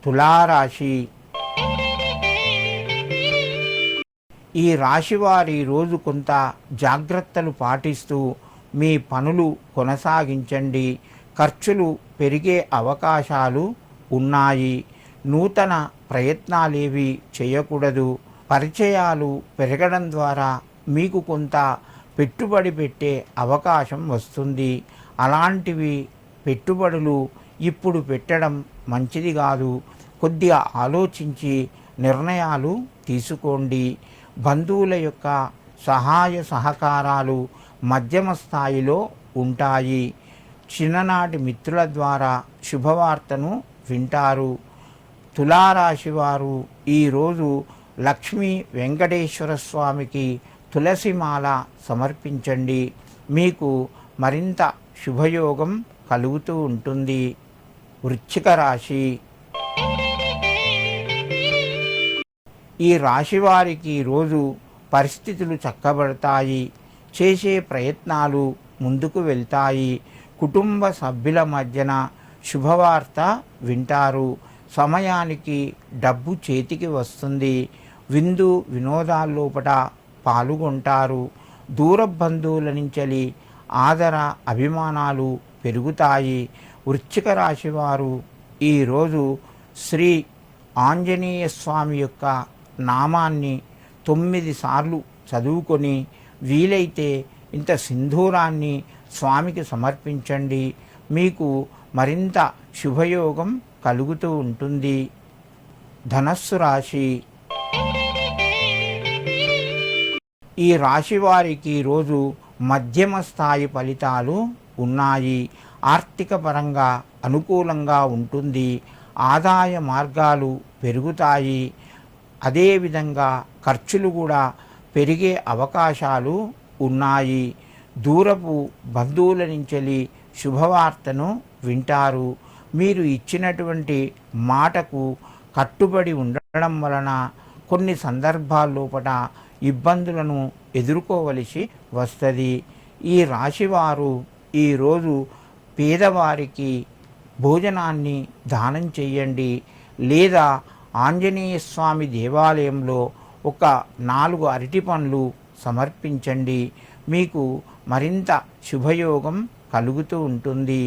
తులారాశి. ఈ రాశివారి రోజు కొంత జాగ్రత్తలు పాటిస్తూ మీ పనులు కొనసాగించండి. ఖర్చులు పెరిగే అవకాశాలు ఉన్నాయి. నూతన ప్రయత్నాలేవి చేయకూడదు. పరిచయాలు పెరగడం ద్వారా మీకు కొంత పెట్టుబడి పెట్టే అవకాశం వస్తుంది. అలాంటివి పెట్టుబడులు ఇప్పుడు పెట్టడం మంచిది కాదు. కొద్దిగా ఆలోచించి నిర్ణయాలు తీసుకోండి. బంధువుల యొక్క సహాయ సహకారాలు మధ్యమ స్థాయిలో ఉంటాయి. చిన్ననాటి మిత్రుల ద్వారా శుభవార్తను వింటారు. తులారాశి వారు ఈరోజు లక్ష్మీ వెంకటేశ్వర స్వామికి తులసిమాల సమర్పించండి. మీకు మరింత శుభయోగం కలుగుతూ ఉంటుంది. వృశ్చిక రాశి. ఈ రాశివారికి రోజు పరిస్థితులు చక్కబడతాయి. చేసే ప్రయత్నాలు ముందుకు వెళ్తాయి. కుటుంబ సభ్యుల మధ్యన శుభవార్త వింటారు. సమయానికి డబ్బు చేతికి వస్తుంది. విందు వినోదాల్లోపట పాల్గొంటారు. దూర బంధువుల నుంచి ఆదర అభిమానాలు పెరుగుతాయి. వృశ్చిక రాశి వారు ఈరోజు శ్రీ ఆంజనేయ స్వామి యొక్క నామాన్ని 9 సార్లు చదువుకొని వీలైతే ఇంత సింధూరాన్ని స్వామికి సమర్పించండి. మీకు మరింత శుభయోగం కలుగుతూ ఉంటుంది. ధనస్సు రాశి. ఈ రాశి వారికి రోజు మధ్యమ స్థాయి ఫలితాలు ఉన్నాయి. ఆర్థిక పరంగా అనుకూలంగా ఉంటుంది. ఆదాయ మార్గాలు పెరుగుతాయి. అదేవిధంగా ఖర్చులు కూడా పెరిగే అవకాశాలు ఉన్నాయి. దూరపు బంధువుల నుంచి శుభవార్తను వింటారు. మీరు ఇచ్చినటువంటి మాటకు కట్టుబడి ఉండడం వలన కొన్ని సందర్భాల్లోపట ఇబ్బందులను ఎదుర్కోవలసి వస్తుంది. ఈ రాశివారు ఈరోజు పేదవారికి భోజనాన్ని దానం చేయండి. లేదా ఆంజనేయ స్వామి దేవాలయంలో ఒక 4 అరటి పండ్లు సమర్పించండి. మీకు మరింత శుభయోగం కలుగుతూ ఉంటుంది.